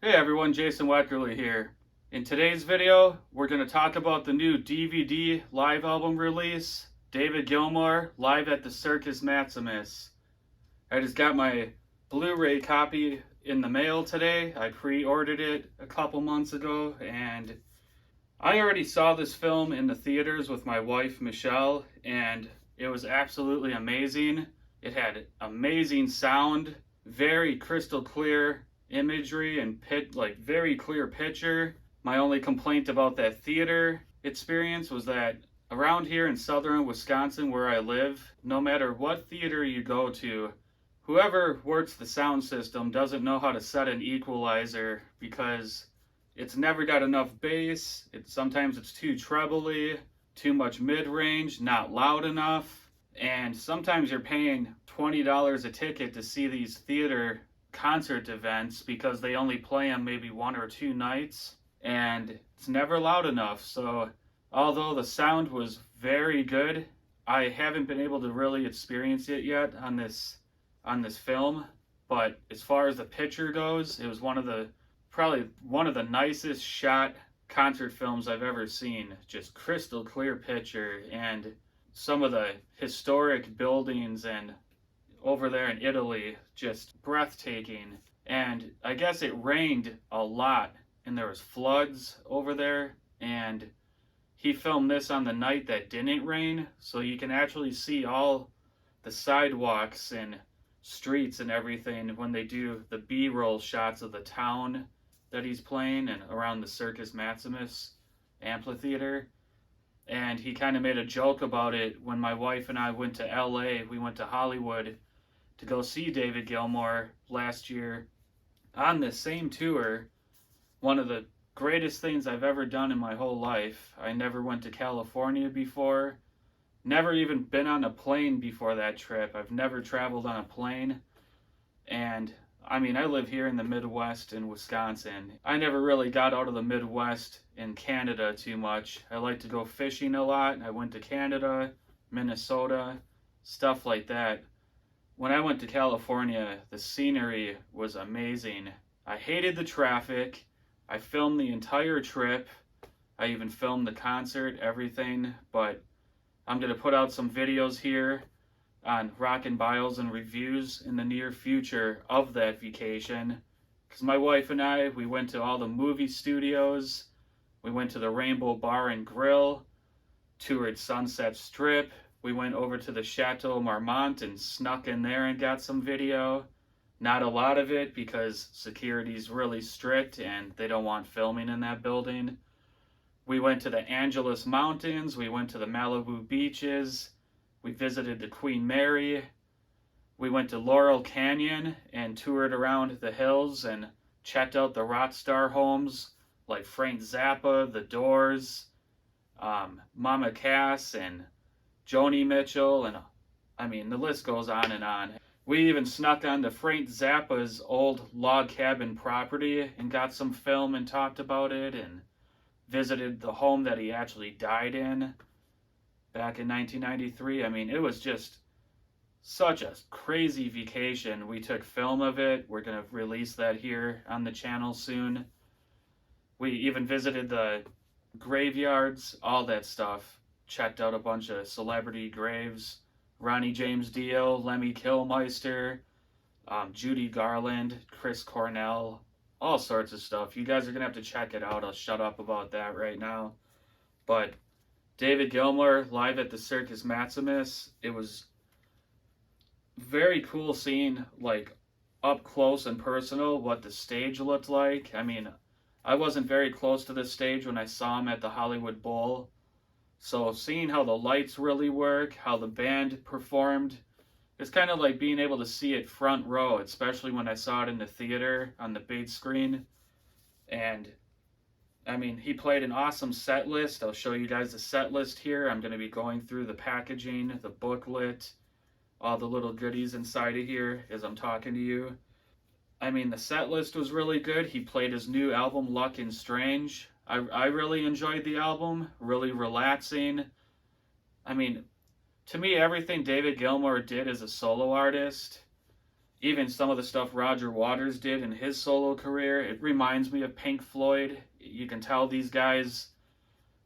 Hey everyone, Jason Weckerly here. In today's video, we're going to talk about the new DVD live album release, David Gilmour, live at the Circus Maximus. I just got my Blu-ray copy in the mail today. I pre-ordered it a couple months ago, and I already saw this film in the theaters with my wife, Michelle, and it was absolutely amazing. It had amazing sound, very crystal clear imagery and very clear picture. My only complaint about that theater experience was that around here in southern Wisconsin where I live, no matter what theater you go to, whoever works the sound system doesn't know how to set an equalizer because it's never got enough bass. Sometimes it's too trebly, too much mid-range, not loud enough. And sometimes you're paying $20 a ticket to see these theater concert events because they only play them maybe 1 or 2 nights, and it's never loud enough. So although the sound was very good, I haven't been able to really experience it yet on this film. But as far as the picture goes, it was probably one of the nicest shot concert films I've ever seen. Just crystal clear picture, and some of the historic buildings and over there in Italy, just breathtaking. And I guess it rained a lot and there was floods over there, and he filmed this on the night that didn't rain, so you can actually see all the sidewalks and streets and everything when they do the B-roll shots of the town that he's playing and around the Circus Maximus amphitheater. And he kind of made a joke about it when my wife and I went to LA. We went to Hollywood to go see David Gilmour last year on this same tour. One of the greatest things I've ever done in my whole life. I never went to California before. Never even been on a plane before that trip. I've never traveled on a plane. And I mean, I live here in the Midwest in Wisconsin. I never really got out of the Midwest in Canada too much. I like to go fishing a lot. I went to Canada, Minnesota, stuff like that. When I went to California, the scenery was amazing. I hated the traffic. I filmed the entire trip. I even filmed the concert, everything. But I'm going to put out some videos here on Rockin' Bios and reviews in the near future of that vacation. Because my wife and I, we went to all the movie studios. We went to the Rainbow Bar and Grill, toured Sunset Strip. We went over to the Chateau Marmont and snuck in there and got some video. Not a lot of it because security's really strict and they don't want filming in that building. We went to the Angeles Mountains. We went to the Malibu beaches. We visited the Queen Mary. We went to Laurel Canyon and toured around the hills and checked out the rock star homes like Frank Zappa, The Doors, Mama Cass, and Joni Mitchell, and I mean, the list goes on and on. We even snuck onto Frank Zappa's old log cabin property and got some film and talked about it, and visited the home that he actually died in back in 1993. I mean, it was just such a crazy vacation. We took film of it. We're going to release that here on the channel soon. We even visited the graveyards, all that stuff. Checked out a bunch of celebrity graves. Ronnie James Dio, Lemmy Kilmister, Judy Garland, Chris Cornell, all sorts of stuff. You guys are going to have to check it out. I'll shut up about that right now. But David Gilmour live at the Circus Maximus. It was very cool seeing, like, up close and personal what the stage looked like. I mean, I wasn't very close to the stage when I saw him at the Hollywood Bowl. So seeing how the lights really work, how the band performed, it's kind of like being able to see it front row, especially when I saw it in the theater on the big screen. And I mean, he played an awesome set list. I'll show you guys the set list here. I'm going to be going through the packaging, the booklet, all the little goodies inside of here as I'm talking to you. I mean, the set list was really good. He played his new album, Luck and Strange. I really enjoyed the album. Really relaxing. I mean, to me, everything David Gilmour did as a solo artist, even some of the stuff Roger Waters did in his solo career, it reminds me of Pink Floyd. You can tell these guys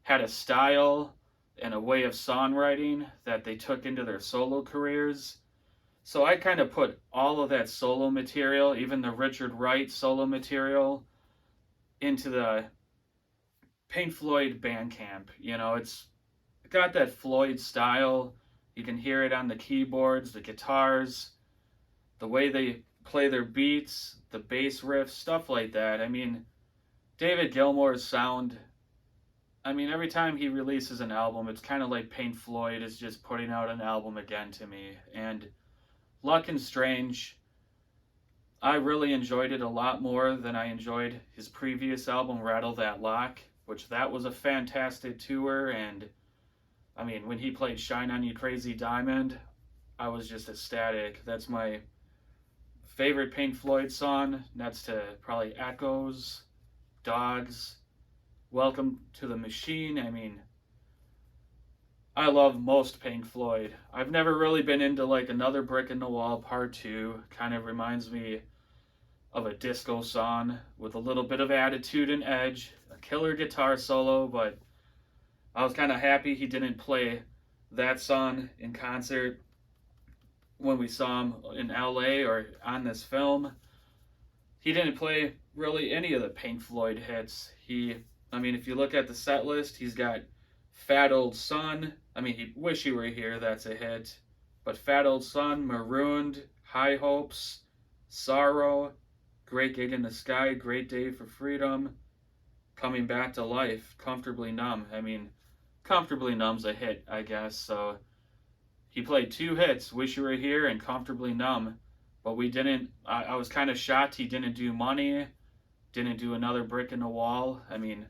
had a style and a way of songwriting that they took into their solo careers. So I kind of put all of that solo material, even the Richard Wright solo material, into the Pink Floyd Bandcamp. You know, it's got that Floyd style. You can hear it on the keyboards, the guitars, the way they play their beats, the bass riffs, stuff like that. I mean, David Gilmour's sound, I mean, every time he releases an album, it's kind of like Pink Floyd is just putting out an album again to me. And ROCKIN Strange, I really enjoyed it a lot more than I enjoyed his previous album, Rattle That Lock, which that was a fantastic tour. And I mean, when he played Shine On You Crazy Diamond, I was just ecstatic. That's my favorite Pink Floyd song, next to probably Echoes, Dogs, Welcome to the Machine. I mean, I love most Pink Floyd. I've never really been into like Another Brick in the Wall Part 2. Kind of reminds me of a disco song with a little bit of attitude and edge, a killer guitar solo, but I was kind of happy he didn't play that song in concert when we saw him in LA or on this film. He didn't play really any of the Pink Floyd hits. I mean, if you look at the set list, he's got Fat Old Sun. I mean, Wish You Were Here, that's a hit. But Fat Old Sun, Marooned, High Hopes, Sorrow, Great Gig in the Sky, Great Day for Freedom, Coming Back to Life, Comfortably Numb. I mean, Comfortably Numb's a hit, I guess. So he played 2 hits, Wish You Were Here and Comfortably Numb. But we didn't, I was kind of shocked he didn't do Money, didn't do Another Brick in the Wall. I mean,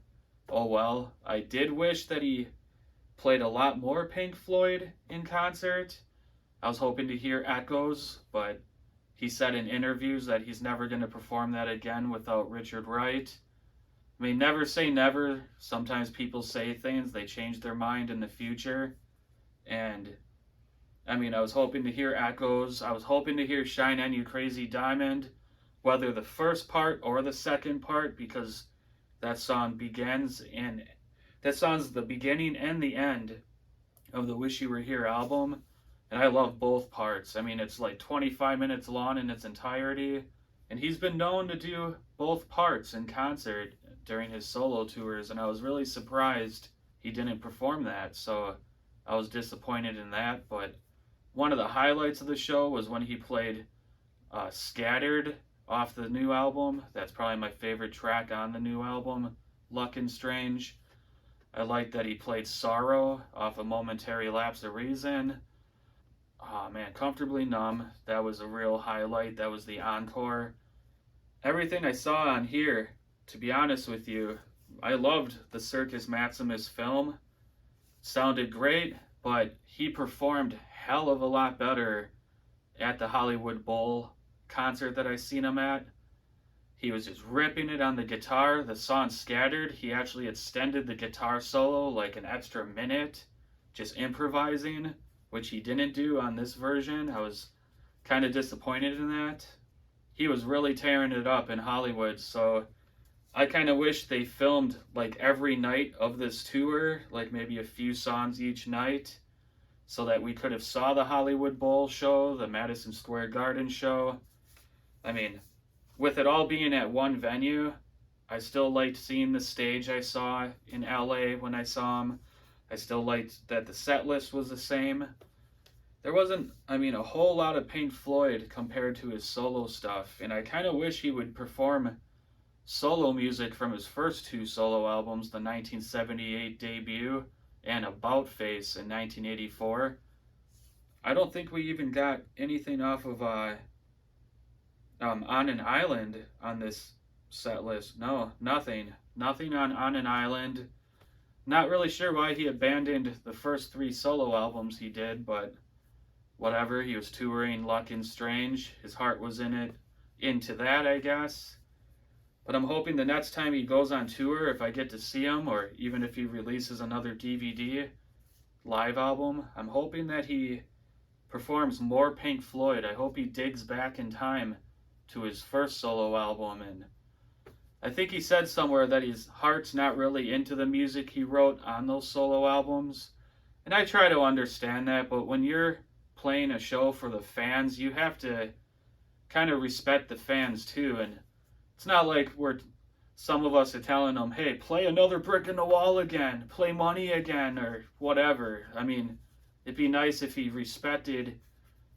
oh well. I did wish that he played a lot more Pink Floyd in concert. I was hoping to hear Echoes, but he said in interviews that he's never going to perform that again without Richard Wright. I mean, never say never. Sometimes people say things, they change their mind in the future. And, I mean, I was hoping to hear Echoes. I was hoping to hear Shine On You Crazy Diamond, whether the first part or the second part, because that song begins and that song's the beginning and the end of the Wish You Were Here album. And I love both parts. I mean, it's like 25 minutes long in its entirety. And he's been known to do both parts in concert during his solo tours. And I was really surprised he didn't perform that. So I was disappointed in that. But one of the highlights of the show was when he played Scattered off the new album. That's probably my favorite track on the new album, ROCKIN Strange. I like that he played Sorrow off A Momentary Lapse of Reason. Oh man, Comfortably Numb, that was a real highlight. That was the encore. Everything I saw on here, to be honest with you, I loved the Circus Maximus film. Sounded great, but he performed hell of a lot better at the Hollywood Bowl concert that I seen him at. He was just ripping it on the guitar. The song Scattered, he actually extended the guitar solo like an extra minute, just improvising, which he didn't do on this version. I was kind of disappointed in that. He was really tearing it up in Hollywood, so I kind of wish they filmed like every night of this tour, like maybe a few songs each night, so that we could have saw the Hollywood Bowl show, the Madison Square Garden show. I mean, with it all being at one venue, I still liked seeing the stage I saw in LA when I saw him. I still liked that the set list was the same. There wasn't, I mean, a whole lot of Pink Floyd compared to his solo stuff, and I kind of wish he would perform solo music from his first 2 solo albums, the 1978 debut and About Face in 1984. I don't think we even got anything off of On an Island on this set list. No, nothing. Nothing on an Island. Not really sure why he abandoned the first 3 solo albums he did, but whatever. He was touring ROCKIN Strange. His heart was into that, I guess. But I'm hoping the next time he goes on tour, if I get to see him, or even if he releases another DVD live album, I'm hoping that he performs more Pink Floyd. I hope he digs back in time to his first solo album. And I think he said somewhere that his heart's not really into the music he wrote on those solo albums. And I try to understand that, but when you're playing a show for the fans, you have to kind of respect the fans too. And it's not like some of us are telling them, hey, play another brick in the wall again, play Money again, or whatever. I mean, it'd be nice if he respected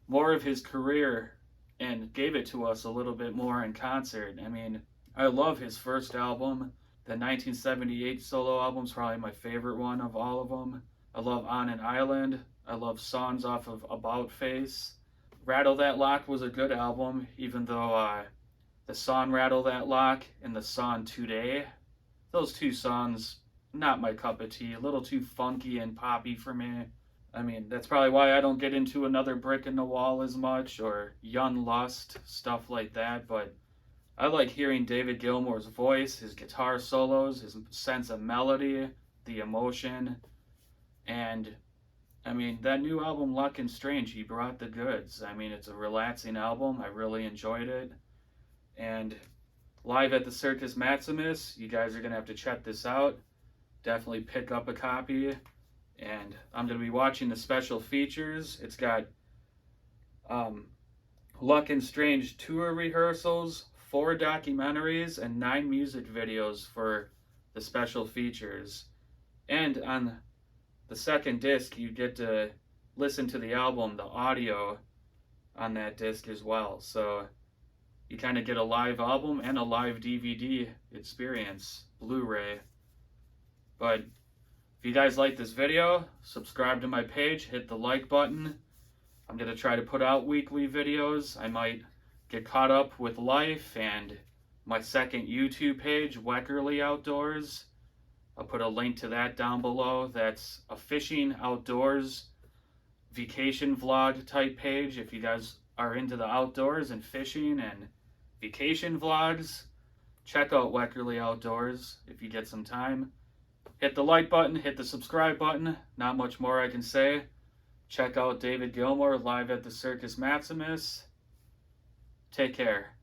more of his career and gave it to us a little bit more in concert. I mean, I love his first album. The 1978 solo album's probably my favorite one of all of them. I love On an Island. I love songs off of About Face. Rattle That Lock was a good album, even though the song Rattle That Lock and the song Today, those two songs, not my cup of tea. A little too funky and poppy for me. I mean, that's probably why I don't get into Another Brick in the Wall as much, or Young Lust, stuff like that, but I like hearing David Gilmour's voice, his guitar solos, his sense of melody, the emotion, and I mean, that new album, Luck and Strange, he brought the goods. I mean, it's a relaxing album. I really enjoyed it. And live at the Circus Maximus, you guys are going to have to check this out. Definitely pick up a copy. And I'm going to be watching the special features. It's got Luck and Strange tour rehearsals, 4 documentaries, and 9 music videos for the special features. And on the second disc, you get to listen to the album, the audio on that disc as well. So you kind of get a live album and a live DVD experience, Blu-ray. But if you guys like this video, subscribe to my page, hit the like button. I'm going to try to put out weekly videos. I might get caught up with life and my second YouTube page, Weckerly Outdoors. I'll put a link to that down below. That's a fishing outdoors vacation vlog type page. If you guys are into the outdoors and fishing and vacation vlogs, check out Weckerly Outdoors if you get some time. Hit the like button, hit the subscribe button. Not much more I can say. Check out David Gilmour live at the Circus Maximus. Take care.